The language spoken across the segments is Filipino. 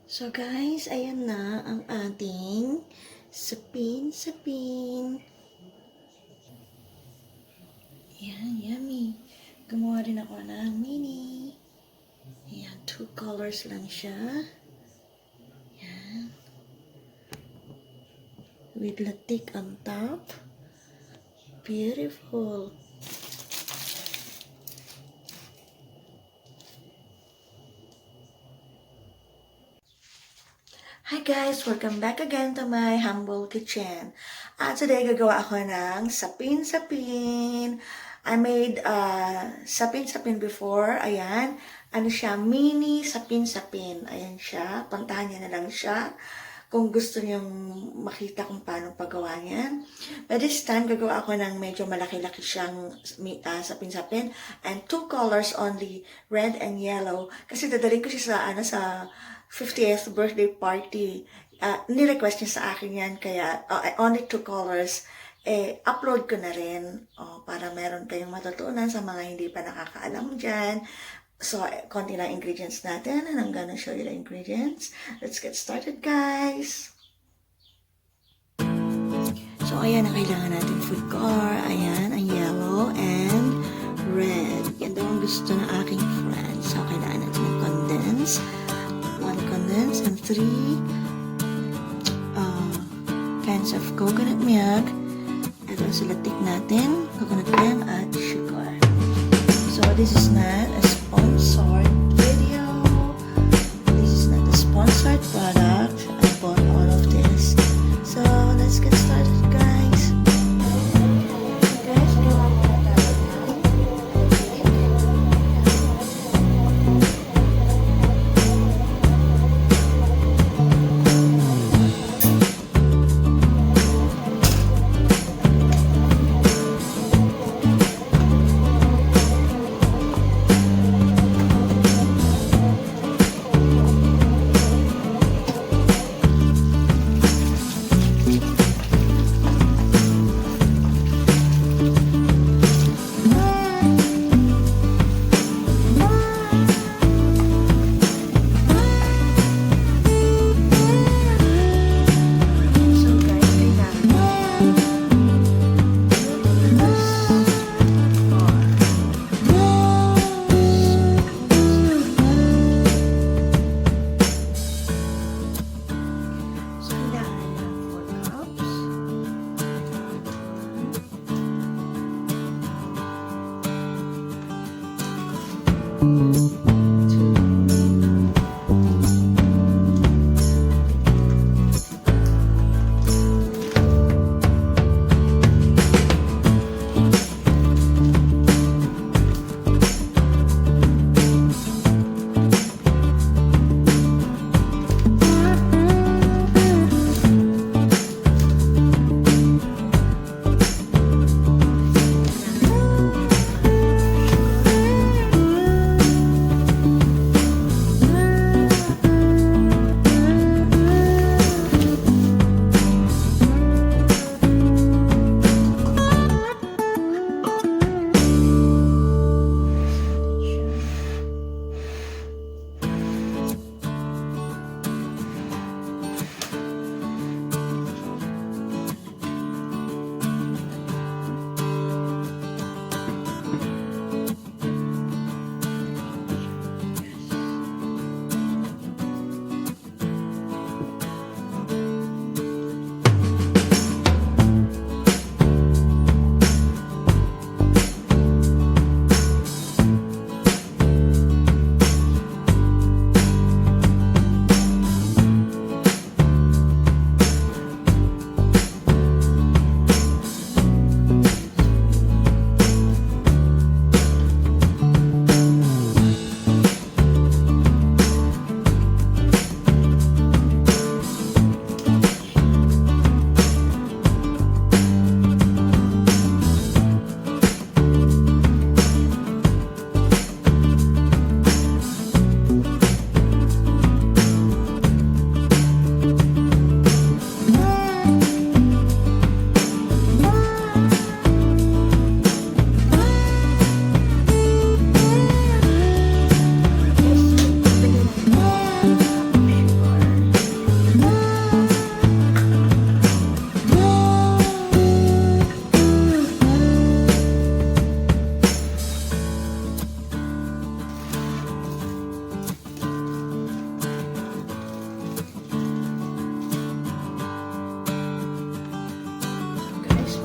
So guys, ayan na ang ating sapin-sapin. Ayan, yummy. Gumawa rin ako ng mini. Ayan, 2 colors lang siya. Ayan. With latik on top. Beautiful. Hi guys! Welcome back again to my humble kitchen. Today gagawa ako ng sapin-sapin. I made sapin-sapin before. Ayan. Ano siya? Mini sapin-sapin. Ayan siya. Puntahan niya na lang siya kung gusto niyong makita kung paano paggawa niyan. But this time, gagawa ako ng medyo malaki-laki siyang sapin-sapin. And 2 colors only, red and yellow. Kasi dadalhin ko siya sa 50th birthday party. Ni-request niya sa akin yan, kaya only 2 colors. Upload ko na rin para meron kayong matutunan sa mga hindi pa nakakaalam dyan. So, konti lang ingredients natin, and I'm gonna show you the ingredients. Let's get started, guys! So, ayan ang kailangan natin food color. Ayan, ang yellow and red. Yan daw ang gusto ng aking friends. So, kailangan natin ng condensed. 1 condensed and 3 cans of coconut milk. Ito ang latik natin, coconut milk at sugar. So, this is not a sponsored video. This is not a sponsored product. I bought all of this. So, let's get started, guys.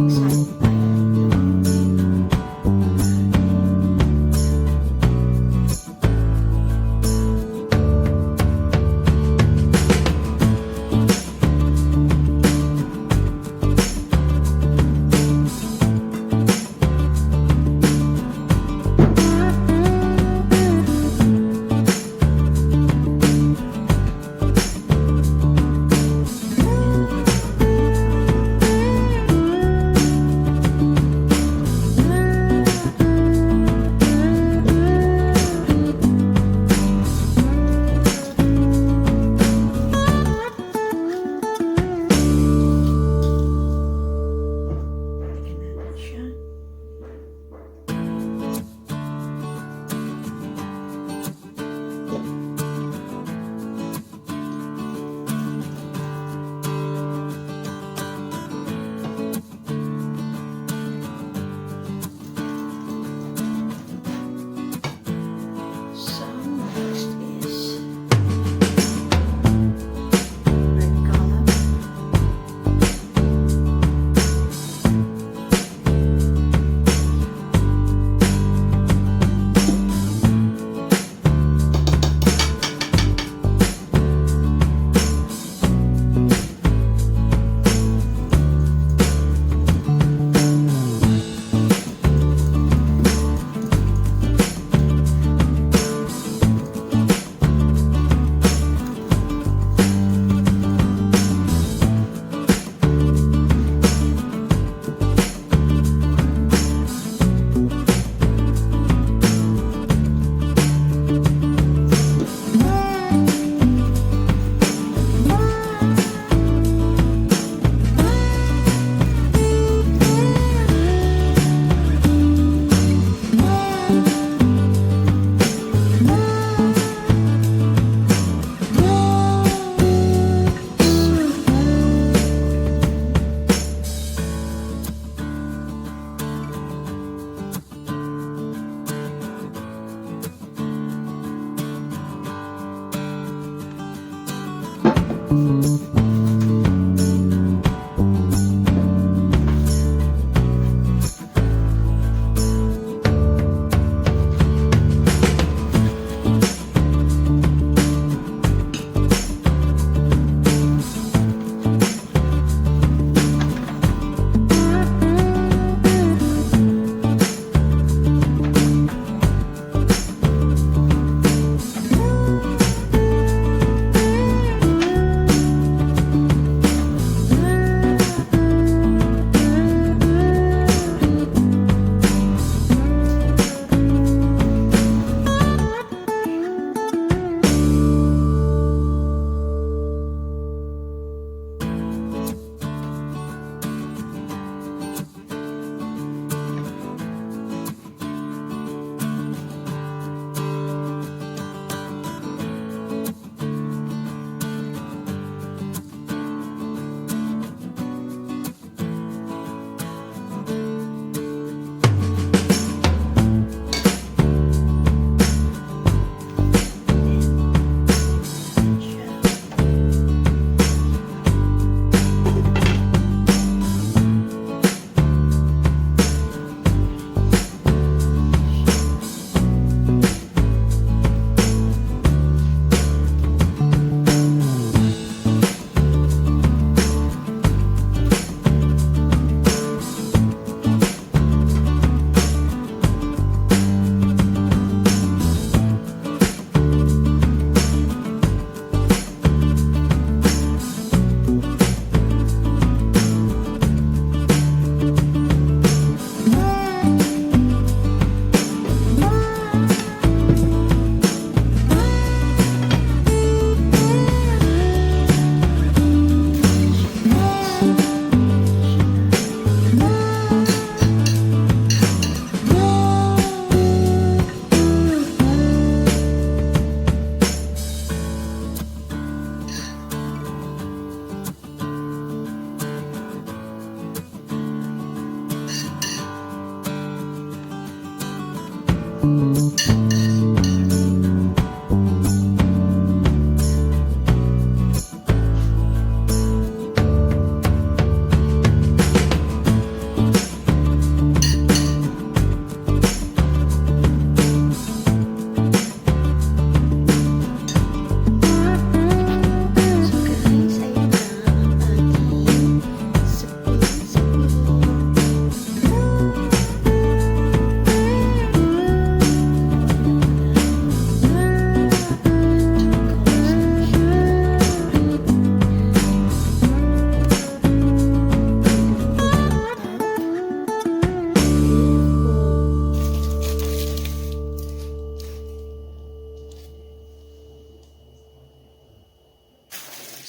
Excited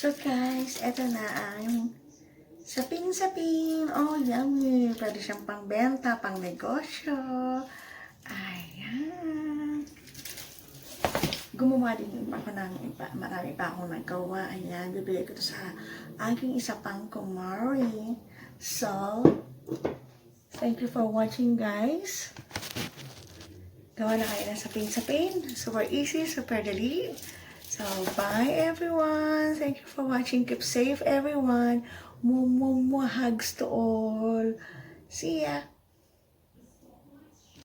So guys, eto na ang sapin-sapin. Oh, yummy. Pwede siyang pangbenta, pangnegosyo. Ayan. Gumawa din pa ako ng iba. Marami pa akong nagawa. Ayan, bibigay ko to sa aking isa pang kumari. So, thank you for watching, guys. Gawa na kayo ng sapin-sapin. Super easy, super dali. So, bye everyone. Thank you for watching. Keep safe, everyone. Hugs to all. See ya.